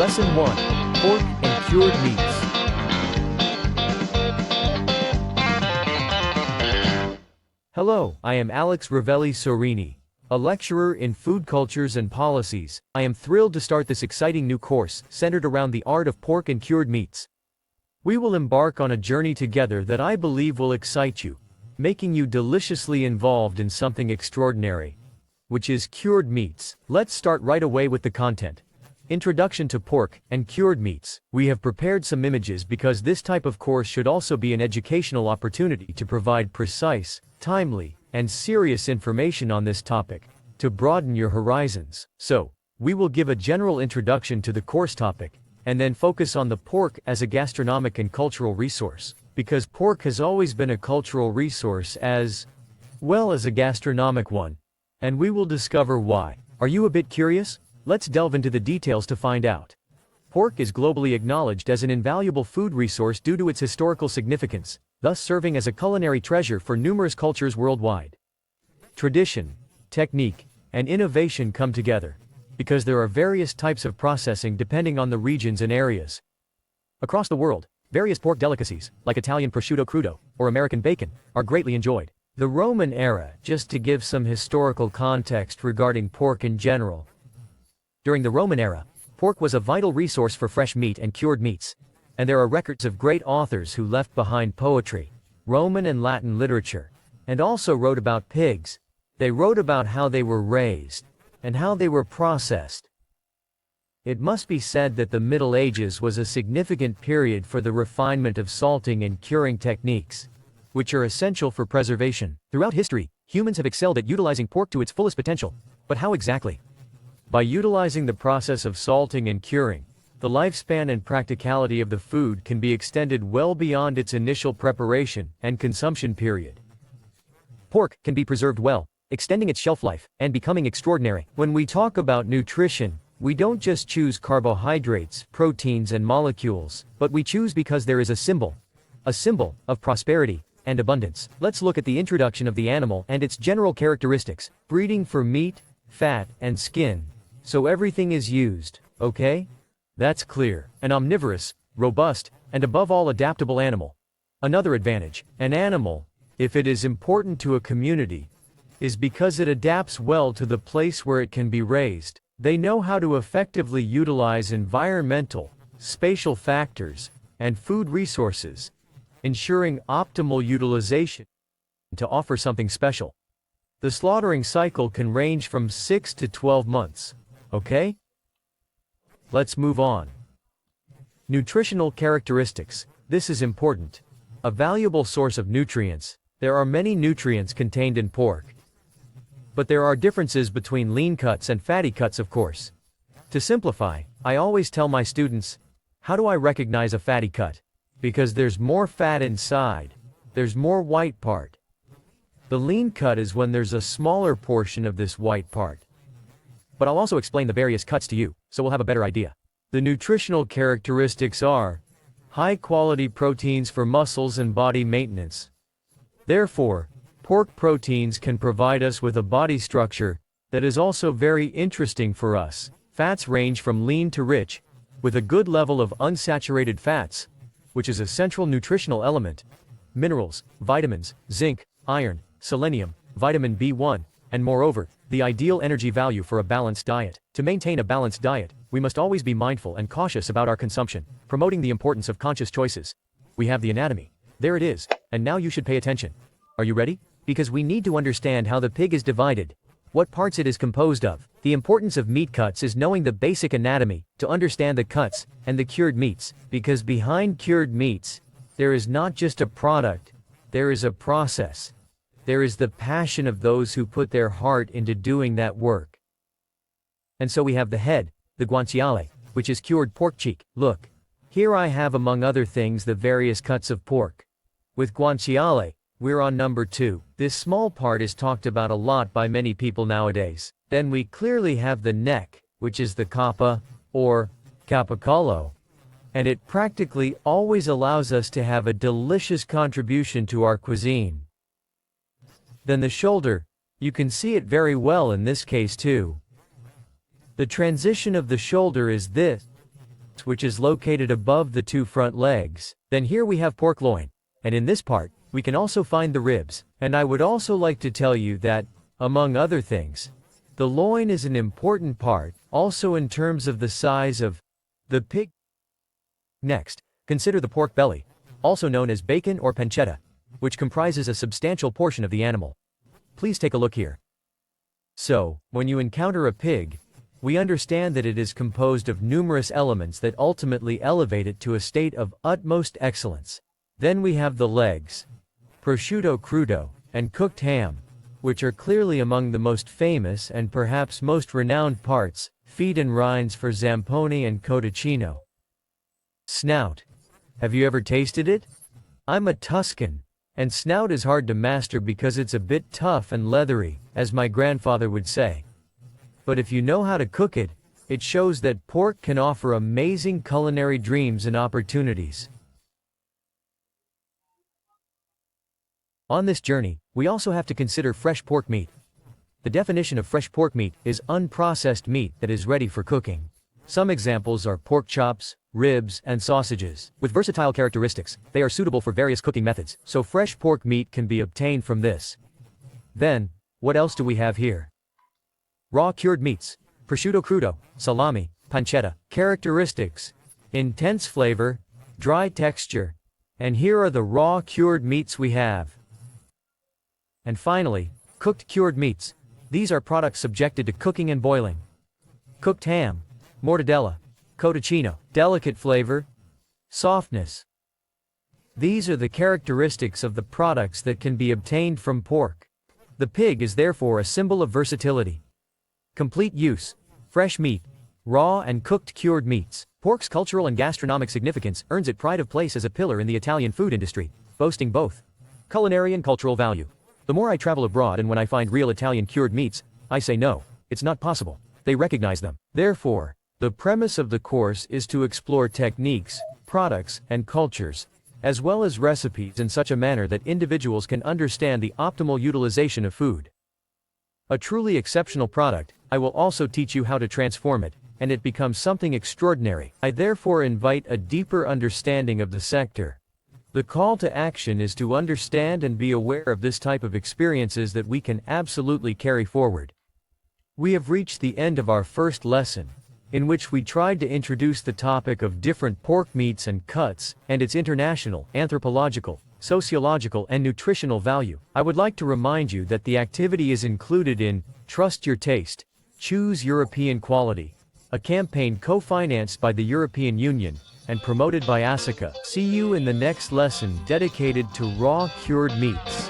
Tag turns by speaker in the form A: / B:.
A: Lesson 1. Pork and Cured Meats. Hello, I am Alex Revelli Sorini, a lecturer in food cultures and policies. I am thrilled to start this exciting new course centered around the art of pork and cured meats. We will embark on a journey together that I believe will excite you, making you deliciously involved in something extraordinary, which is cured meats. Let's start right away with the content. Introduction to pork and cured meats. We have prepared some images because this type of course should also be an educational opportunity to provide precise, timely, and serious information on this topic, to broaden your horizons. So, we will give a general introduction to the course topic, and then focus on the pork as a gastronomic and cultural resource, because pork has always been a cultural resource as well as a gastronomic one, and we will discover why. Are you a bit curious? Let's delve into the details to find out. Pork is globally acknowledged as an invaluable food resource due to its historical significance, thus serving as a culinary treasure for numerous cultures worldwide. Tradition, technique, and innovation come together, because there are various types of processing depending on the regions and areas. Across the world, various pork delicacies, like Italian prosciutto crudo or American bacon, are greatly enjoyed. The Roman era, just to give some historical context regarding pork in general. During the Roman era, pork was a vital resource for fresh meat and cured meats, and there are records of great authors who left behind poetry, Roman and Latin literature, and also wrote about pigs. They wrote about how they were raised, and how they were processed. It must be said that the Middle Ages was a significant period for the refinement of salting and curing techniques, which are essential for preservation. Throughout history, humans have excelled at utilizing pork to its fullest potential. But how exactly? By utilizing the process of salting and curing, the lifespan and practicality of the food can be extended well beyond its initial preparation and consumption period. Pork can be preserved well, extending its shelf life and becoming extraordinary. When we talk about nutrition, we don't just choose carbohydrates, proteins, and molecules, but we choose because there is a symbol of prosperity and abundance. Let's look at the introduction of the animal and its general characteristics. Breeding for meat, fat, and skin. So everything is used, okay? That's clear. An omnivorous, robust, and above all adaptable animal. Another advantage, an animal, if it is important to a community, is because it adapts well to the place where it can be raised. They know how to effectively utilize environmental, spatial factors, and food resources, ensuring optimal utilization to offer something special. The slaughtering cycle can range from 6 to 12 months, okay? Let's move on. Nutritional characteristics. This is important. A valuable source of nutrients. There are many nutrients contained in pork, but there are differences between lean cuts and fatty cuts, of course. To simplify, I always tell my students, how do I recognize a fatty cut? Because there's more fat inside. There's more white part. The lean cut is when there's a smaller portion of this white part. But I'll also explain the various cuts to you, so we'll have a better idea. The nutritional characteristics are high-quality proteins for muscles and body maintenance. Therefore, pork proteins can provide us with a body structure that is also very interesting for us. Fats range from lean to rich, with a good level of unsaturated fats, which is a central nutritional element. Minerals, vitamins, zinc, iron, selenium, vitamin B1, and moreover, the ideal energy value for a balanced diet. To maintain a balanced diet, we must always be mindful and cautious about our consumption, promoting the importance of conscious choices. We have the anatomy. There it is, and now you should pay attention. Are you ready? Because we need to understand how the pig is divided, what parts it is composed of. The importance of meat cuts is knowing the basic anatomy, to understand the cuts and the cured meats, because behind cured meats, there is not just a product, there is a process. There is the passion of those who put their heart into doing that work. And so we have the head, the guanciale, which is cured pork cheek. Look, here I have among other things the various cuts of pork. With guanciale, we're on number 2. This small part is talked about a lot by many people nowadays. Then we clearly have the neck, which is the capa, or capicollo. And it practically always allows us to have a delicious contribution to our cuisine. Then the shoulder, you can see it very well in this case too. The transition of the shoulder is this. which is located above the two front legs. Then here we have pork loin. And in this part, we can also find the ribs. And I would also like to tell you that, among other things, the loin is an important part, also in terms of the size of the pig. Next, consider the pork belly, also known as bacon or pancetta, which comprises a substantial portion of the animal. Please take a look here. So, when you encounter a pig, we understand that it is composed of numerous elements that ultimately elevate it to a state of utmost excellence. Then we have the legs, prosciutto crudo, and cooked ham, which are clearly among the most famous and perhaps most renowned parts, feet and rinds for zamponi and cotticino. Snout. Have you ever tasted it? I'm a Tuscan, and snout is hard to master because it's a bit tough and leathery, as my grandfather would say. But if you know how to cook it, it shows that pork can offer amazing culinary dreams and opportunities. On this journey, we also have to consider fresh pork meat. The definition of fresh pork meat is unprocessed meat that is ready for cooking. Some examples are pork chops, ribs, and sausages. With versatile characteristics, they are suitable for various cooking methods, so fresh pork meat can be obtained from this. Then, what else do we have here? Raw cured meats, prosciutto crudo, salami, pancetta. Characteristics: intense flavor, dry texture, and here are the raw cured meats we have. And finally, cooked cured meats. These are products subjected to cooking and boiling. Cooked ham, mortadella, cotticino, delicate flavor, softness. These are the characteristics of the products that can be obtained from pork. The pig is therefore a symbol of versatility. Complete use, fresh meat, raw and cooked cured meats. Pork's cultural and gastronomic significance earns it pride of place as a pillar in the Italian food industry, boasting both culinary and cultural value. The more I travel abroad and when I find real Italian cured meats, I say no, it's not possible. They recognize them. Therefore, the premise of the course is to explore techniques, products, and cultures, as well as recipes in such a manner that individuals can understand the optimal utilization of food. A truly exceptional product, I will also teach you how to transform it, and it becomes something extraordinary. I therefore invite a deeper understanding of the sector. The call to action is to understand and be aware of this type of experiences that we can absolutely carry forward. We have reached the end of our first lesson, in which we tried to introduce the topic of different pork meats and cuts, and its international, anthropological, sociological, and nutritional value. I would like to remind you that the activity is included in Trust Your Taste, Choose European Quality, a campaign co-financed by the European Union and promoted by ASICA. See you in the next lesson dedicated to raw cured meats.